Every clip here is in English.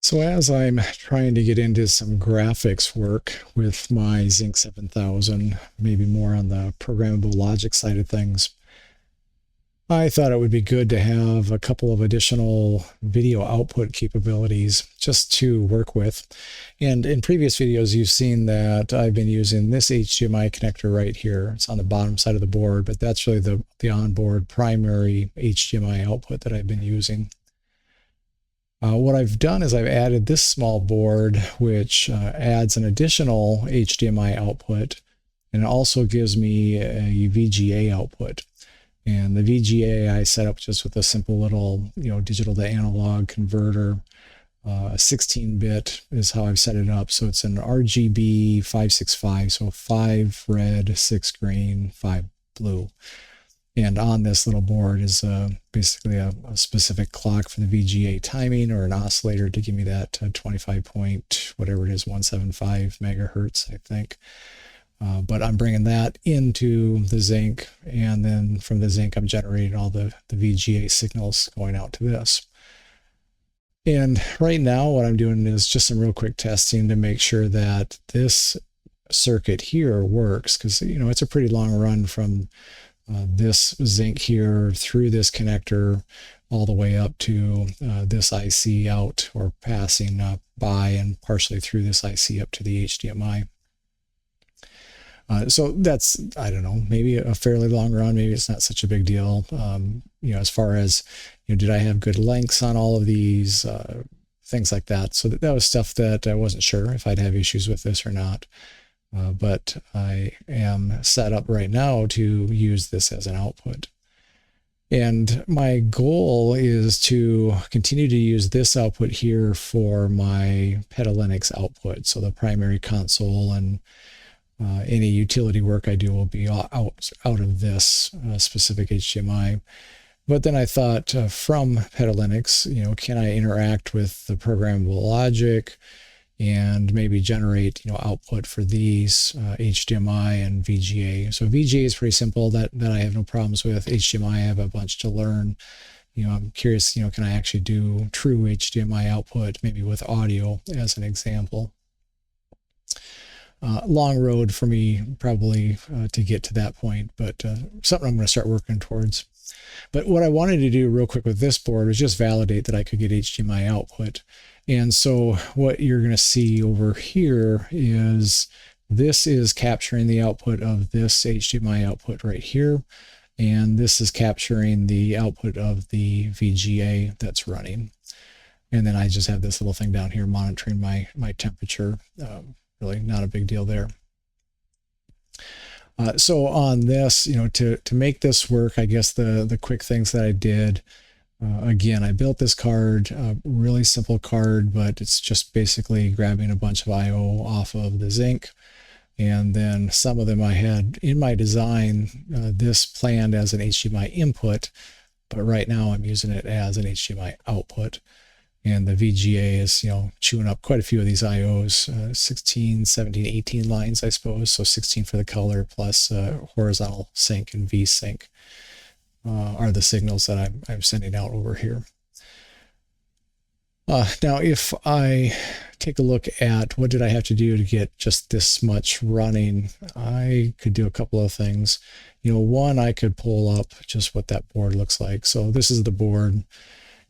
So as I'm trying to get into some graphics work with my Zynq-7000, maybe more on the programmable logic side of things, I thought it would be good to have a couple of additional video output capabilities just to work with. And in previous videos, you've seen that I've been using this HDMI connector right here. It's on the bottom side of the board, but that's really the onboard primary HDMI output that I've been using. What I've done is I've added this small board, which adds an additional HDMI output, and it also gives me a VGA output. And the VGA I set up just with a simple little, digital to analog converter. 16-bit is how I've set it up. So it's an RGB 565, so 5 red, 6 green, 5 blue. And on this little board is basically a specific clock for the VGA timing, or an oscillator to give me that 25 point, whatever it is, 175 megahertz, I think. But I'm bringing that into the Zynq, and then from the Zynq, I'm generating all the VGA signals going out to this. And right now, what I'm doing is just some real quick testing to make sure that this circuit here works, because, it's a pretty long run from this Zynq here through this connector all the way up to this IC out, or passing by and partially through this IC up to the HDMI. So that's, I don't know, maybe a fairly long run. Maybe it's not such a big deal. As far as, did I have good lengths on all of these, things like that. So that was stuff that I wasn't sure if I'd have issues with this or not. But I am set up right now to use this as an output. And my goal is to continue to use this output here for my Petalinux output. So the primary console and any utility work I do will be out of this specific HDMI. But then I thought from Petalinux, can I interact with the programmable logic and maybe generate, output for these HDMI and VGA. So VGA is pretty simple. That I have no problems with. HDMI, I have a bunch to learn. I'm curious, can I actually do true HDMI output, maybe with audio as an example. Long road for me probably to get to that point, but something I'm going to start working towards. But what I wanted to do real quick with this board was just validate that I could get HDMI output. And so what you're going to see over here is this is capturing the output of this HDMI output right here. And this is capturing the output of the VGA that's running. And then I just have this little thing down here monitoring my temperature. Really not a big deal there. So on this, to make this work, I guess the quick things that I did, again, I built this card, really simple card, but it's just basically grabbing a bunch of I/O off of the Zynq. And then some of them I had in my design, this planned as an HDMI input, but right now I'm using it as an HDMI output. And the VGA is, chewing up quite a few of these IOs, 16, 17, 18 lines, I suppose. So 16 for the color plus horizontal sync and V-sync are the signals that I'm sending out over here. Now, if I take a look at what did I have to do to get just this much running, I could do a couple of things. One, I could pull up just what that board looks like. So this is the board,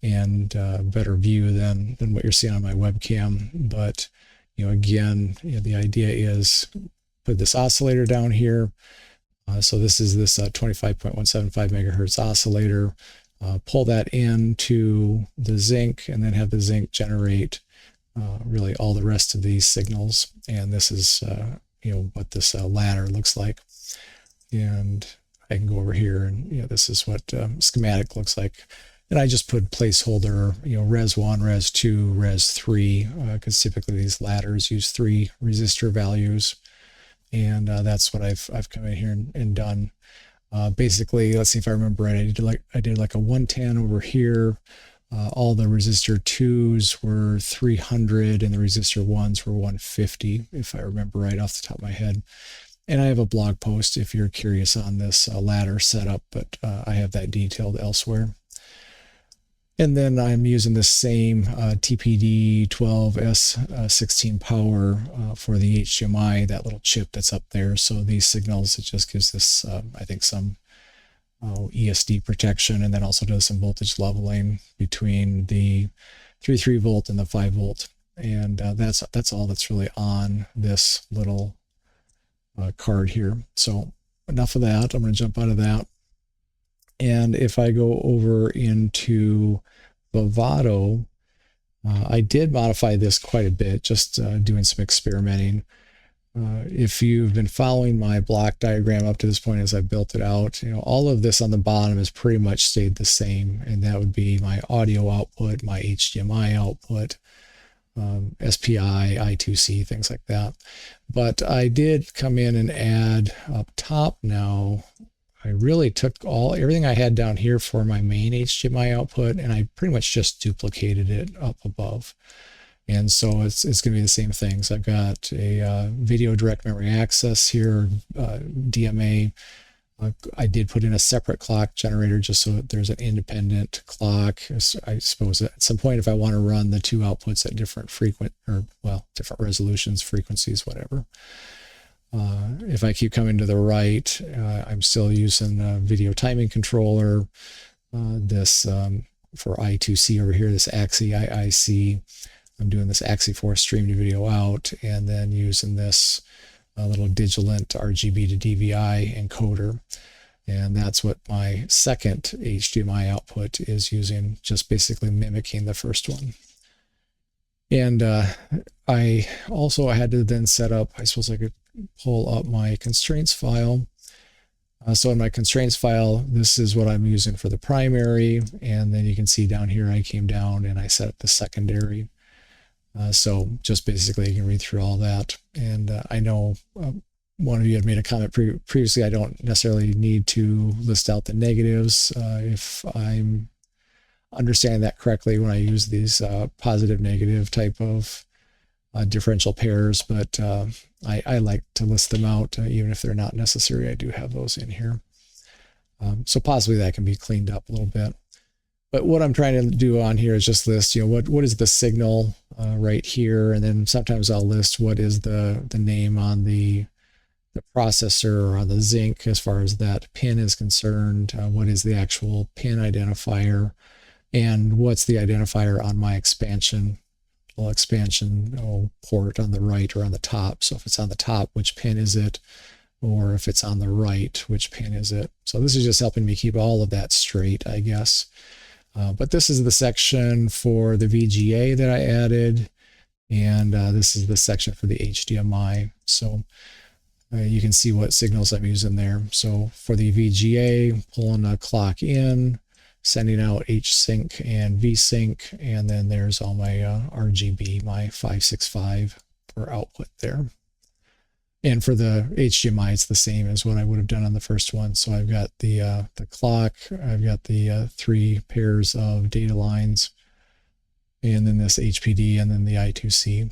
and better view than what you're seeing on my webcam. But, again, the idea is put this oscillator down here. So this is this 25.175 megahertz oscillator. Pull that into the Zynq, and then have the Zynq generate really all the rest of these signals. And this is, what this ladder looks like. And I can go over here, and this is what schematic looks like. And I just put placeholder, res 1, res 2, res 3, because typically these ladders use 3 resistor values. And that's what I've come in here and done. Basically, let's see if I remember right. I did like a 110 over here. All the resistor 2s were 300 and the resistor 1s were 150, if I remember right off the top of my head. And I have a blog post if you're curious on this ladder setup, but I have that detailed elsewhere. And then I'm using the same TPD12S16 power for the HDMI, that little chip that's up there. So these signals, it just gives this, I think, some ESD protection, and then also does some voltage leveling between the 3 volt and the 5 volt. And that's all that's really on this little card here. So enough of that. I'm going to jump out of that. And if I go over into Vivado, I did modify this quite a bit, just doing some experimenting. If you've been following my block diagram up to this point as I built it out, all of this on the bottom has pretty much stayed the same, and that would be my audio output, my HDMI output, SPI, I2C, things like that. But I did come in and add up top now. I really took everything I had down here for my main HDMI output, and I pretty much just duplicated it up above. And so it's going to be the same things. I've got a video direct memory access here, DMA. I did put in a separate clock generator just so that there's an independent clock. I suppose at some point, if I want to run the two outputs at different different resolutions, frequencies, whatever. If I keep coming to the right, I'm still using a video timing controller. This for I2C over here, this AXI IIC. I'm doing this AXI4 stream to video out, and then using this little Digilent RGB to DVI encoder. And that's what my second HDMI output is using, just basically mimicking the first one. And I also had to then set up, I suppose I could pull up my constraints file. So in my constraints file, this is what I'm using for the primary. And then you can see down here, I came down and I set up the secondary. So just basically you can read through all that. And I know one of you had made a comment previously, I don't necessarily need to list out the negatives if I'm understanding that correctly when I use these positive negative type of differential pairs, but I like to list them out even if they're not necessary. I do have those in here. So possibly that can be cleaned up a little bit. But what I'm trying to do on here is just list, what is the signal right here, and then sometimes I'll list what is the name on the processor or on the Zynq as far as that pin is concerned, what is the actual pin identifier, and what's the identifier on my expansion port on the right or on the top. So if it's on the top, which pin is it? Or if it's on the right, which pin is it? So this is just helping me keep all of that straight, I guess. But this is the section for the VGA that I added, and this is the section for the HDMI. So you can see what signals I'm using there. So for the VGA, pulling a clock in, sending out H-Sync and V-Sync, and then there's all my RGB, my 565 for output there. And for the HDMI, it's the same as what I would have done on the first one. So I've got the clock, I've got the 3 pairs of data lines, and then this HPD, and then the I2C.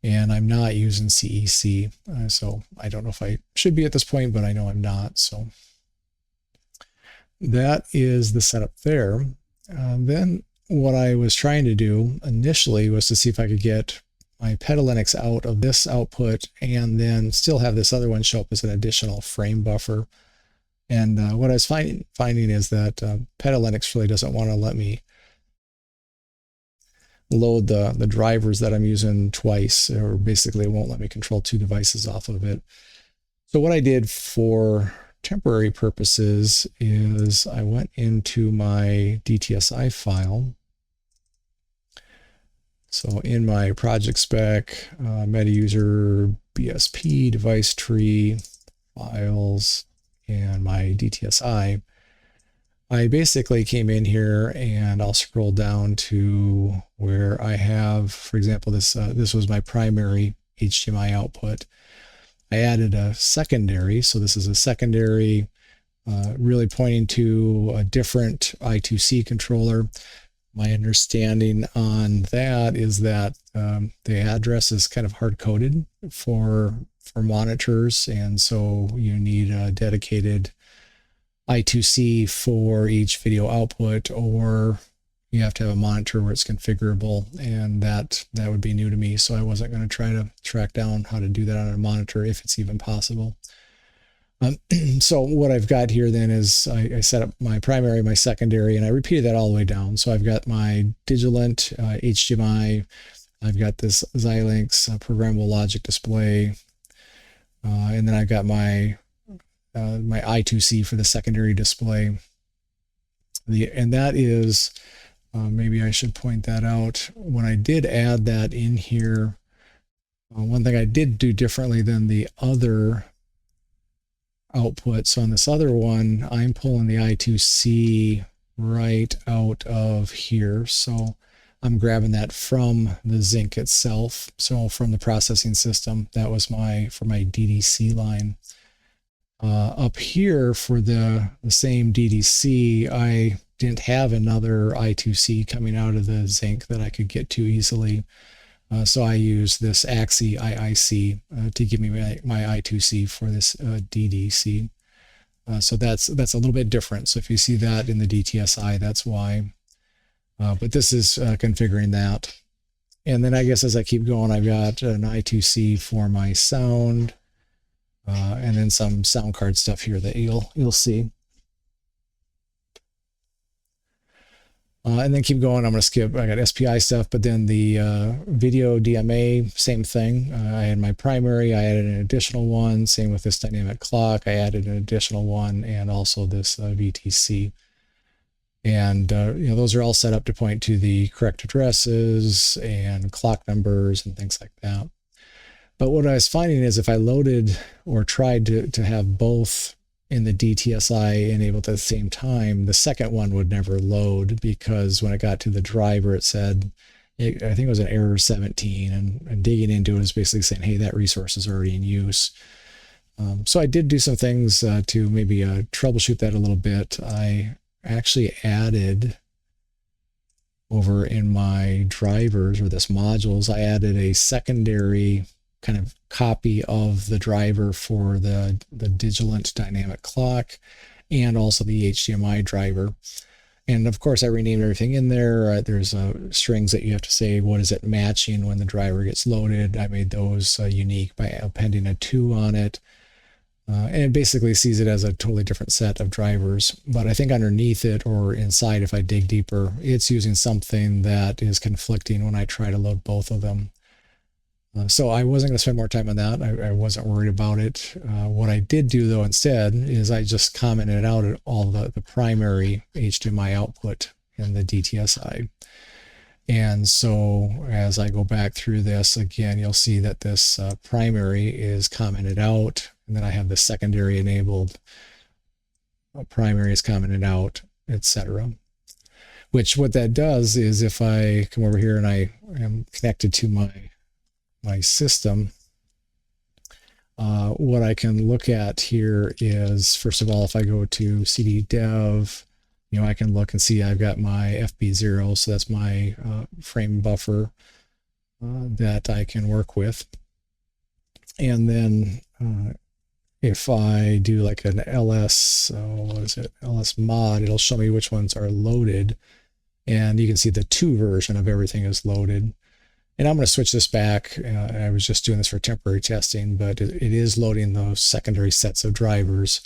And I'm not using CEC, so I don't know if I should be at this point, but I know I'm not. So that is the setup there. Then what I was trying to do initially was to see if I could get my Petalinux out of this output and then still have this other one show up as an additional frame buffer. And what I was finding is that Petalinux really doesn't want to let me load the drivers that I'm using twice, or basically it won't let me control 2 devices off of it. So what I did for temporary purposes is I went into my DTSI file. So in my project spec, meta user, BSP, device tree, files, and my DTSI, I basically came in here and I'll scroll down to where I have, for example, this was my primary HDMI output. I added a secondary, so this is a secondary, really pointing to a different I2C controller. My understanding on that is that the address is kind of hard-coded for monitors, and so you need a dedicated I2C for each video output, or you have to have a monitor where it's configurable, and that would be new to me. So I wasn't going to try to track down how to do that on a monitor if it's even possible. So what I've got here then is I set up my primary, my secondary, and I repeated that all the way down. So I've got my Digilent HDMI, I've got this Xilinx programmable logic display, and then I've got my my I2C for the secondary display. And that is, maybe I should point that out. When I did add that in here, one thing I did do differently than the other output. So on this other one, I'm pulling the I2C right out of here. So I'm grabbing that from the Zynq itself. So from the processing system, that was for my DDC line. Up here for the same DDC, I didn't have another I2C coming out of the Zynq that I could get to easily. So I use this AXI IIC to give me my I2C for this DDC. So that's a little bit different. So if you see that in the DTSI, that's why. But this is configuring that. And then I guess as I keep going, I've got an I2C for my sound, and then some sound card stuff here that you'll see. And then keep going. I'm going to skip. I got SPI stuff, but then the video DMA, same thing. I had my primary. I added an additional one. Same with this dynamic clock. I added an additional one, and also this VTC. And those are all set up to point to the correct addresses and clock numbers and things like that. But what I was finding is if I loaded or tried to have both in the DTSI enabled at the same time, the second one would never load, because when it got to the driver, it said, I think it was an error 17, and digging into it is basically saying, hey, that resource is already in use. So I did do some things to maybe troubleshoot that a little bit. I actually added over in my drivers, or this modules, I added a secondary kind of copy of the driver for the Digilent dynamic clock, and also the HDMI driver. And of course I renamed everything in there. There's strings that you have to say what is it matching when the driver gets loaded. I made those unique by appending a 2 on it. And it basically sees it as a totally different set of drivers. But I think underneath it, or inside if I dig deeper, it's using something that is conflicting when I try to load both of them. So I wasn't going to spend more time on that. I wasn't worried about it. What I did do, though, instead, is I just commented out at all the primary HDMI output in the DTSI. And so as I go back through this, again, you'll see that this primary is commented out, and then I have the secondary enabled. Primary is commented out, etc. Which what that does is if I come over here and I am connected to my system, what I can look at here is, first of all, if I go to CD dev, I can look and see I've got my FB0, so that's my frame buffer that I can work with. And then if I do like an LS, LS mod, it'll show me which ones are loaded, and you can see the 2 version of everything is loaded. And I'm going to switch this back. I was just doing this for temporary testing, but it is loading those secondary sets of drivers.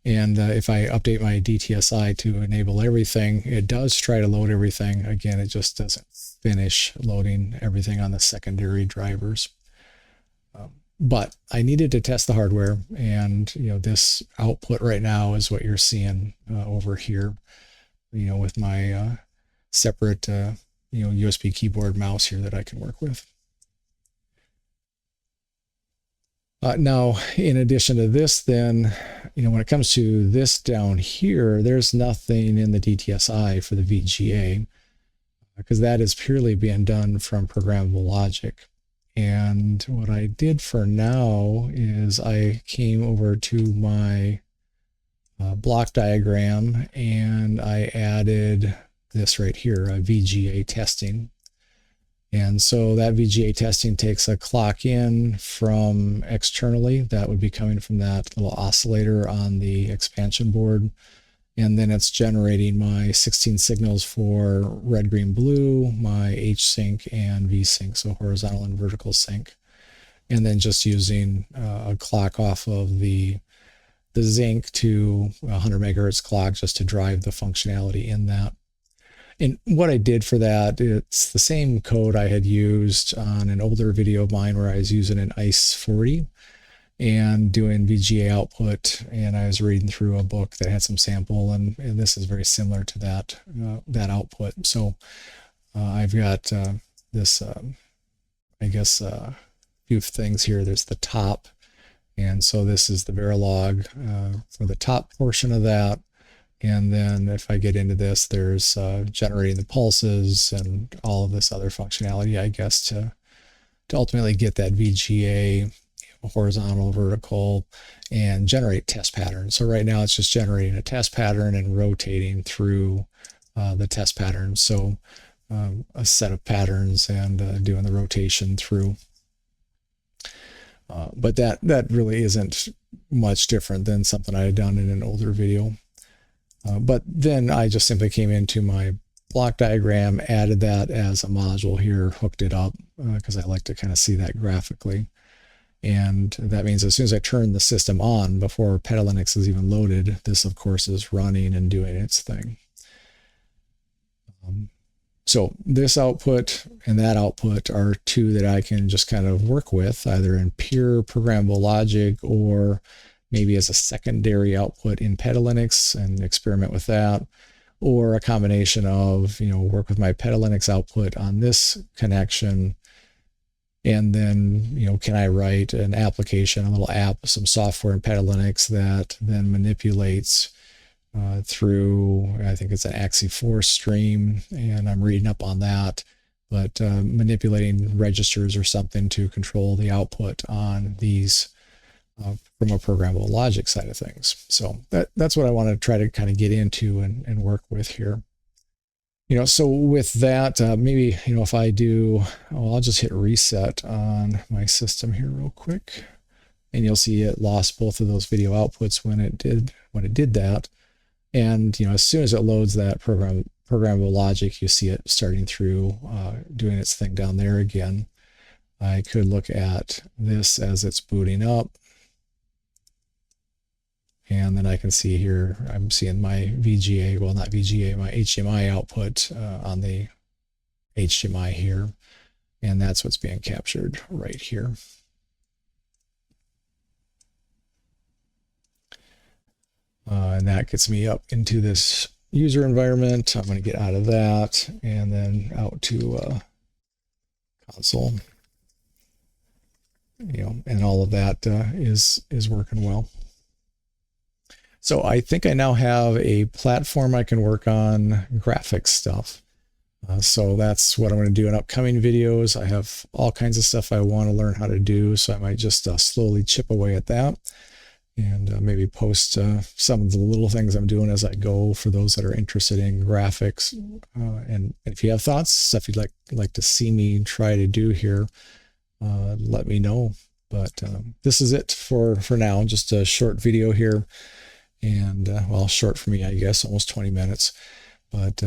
And if I update my DTSI to enable everything, it does try to load everything. Again, it just doesn't finish loading everything on the secondary drivers. But I needed to test the hardware, and this output right now is what you're seeing over here. With my separate USB keyboard mouse here that I can work with. Now, in addition to this, then, when it comes to this down here, there's nothing in the DTSI for the VGA, because that is purely being done from programmable logic. And what I did for now is I came over to my block diagram, and I added this right here, VGA testing. And so that VGA testing takes a clock in from externally. That would be coming from that little oscillator on the expansion board. and then it's generating my 16 signals for red, green, blue, my H-sync and V-sync, so horizontal and vertical sync, and then just using a clock off of the Zynq to 100 megahertz clock just to drive the functionality in that. And what I did for that, it's the same code I had used on an older video of mine where I was using an ICE 40 and doing VGA output, and I was reading through a book that had some sample, and this is very similar to that that output. So I've got this, I guess, few things here. There's the top, and so this is the Verilog for the top portion of that. And then if I get into this, there's generating the pulses and all of this other functionality, I guess, to ultimately get that VGA, horizontal, vertical, and generate test patterns. So right now it's just generating a test pattern and rotating through the test pattern. So a set of patterns and doing the rotation through. But that really isn't much different than something I had done in an older video. But then I just simply came into my block diagram, added that as a module here, hooked it up because I like to kind of see that graphically. And that means as soon as I turn the system on, before Petalinux is even loaded, this of course is running and doing its thing. So this output and that output are two that I can just kind of work with, either in pure programmable logic or maybe as a secondary output in Petalinux and experiment with that, or a combination of, work with my Petalinux output on this connection, and then, can I write an application, a little app, some software in Petalinux that then manipulates through, I think it's an Axie4 stream, and I'm reading up on that, but manipulating registers or something to control the output on these from a programmable logic side of things. So that's what I want to try to kind of get into and work with here. So with that, maybe, if I do, I'll just hit reset on my system here real quick, and you'll see it lost both of those video outputs when it did that. And, as soon as it loads that programmable logic, you see it starting through, doing its thing down there again. I could look at this as it's booting up. And then I can see here, I'm seeing my VGA, well, not VGA, my HDMI output on the HDMI here. And that's what's being captured right here. And that gets me up into this user environment. I'm going to get out of that and then out to console. And all of that is working well. So I think I now have a platform I can work on graphics stuff. So that's what I'm going to do in upcoming videos. I have all kinds of stuff I want to learn how to do, so I might just slowly chip away at that and maybe post some of the little things I'm doing as I go for those that are interested in graphics. And if you have thoughts, stuff you'd like to see me try to do here, let me know. But this is it for now, just a short video here. And well, short for me, I guess, almost 20 minutes. But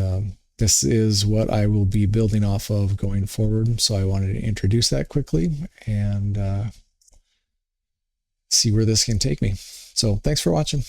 this is what I will be building off of going forward. So I wanted to introduce that quickly and see where this can take me. So thanks for watching.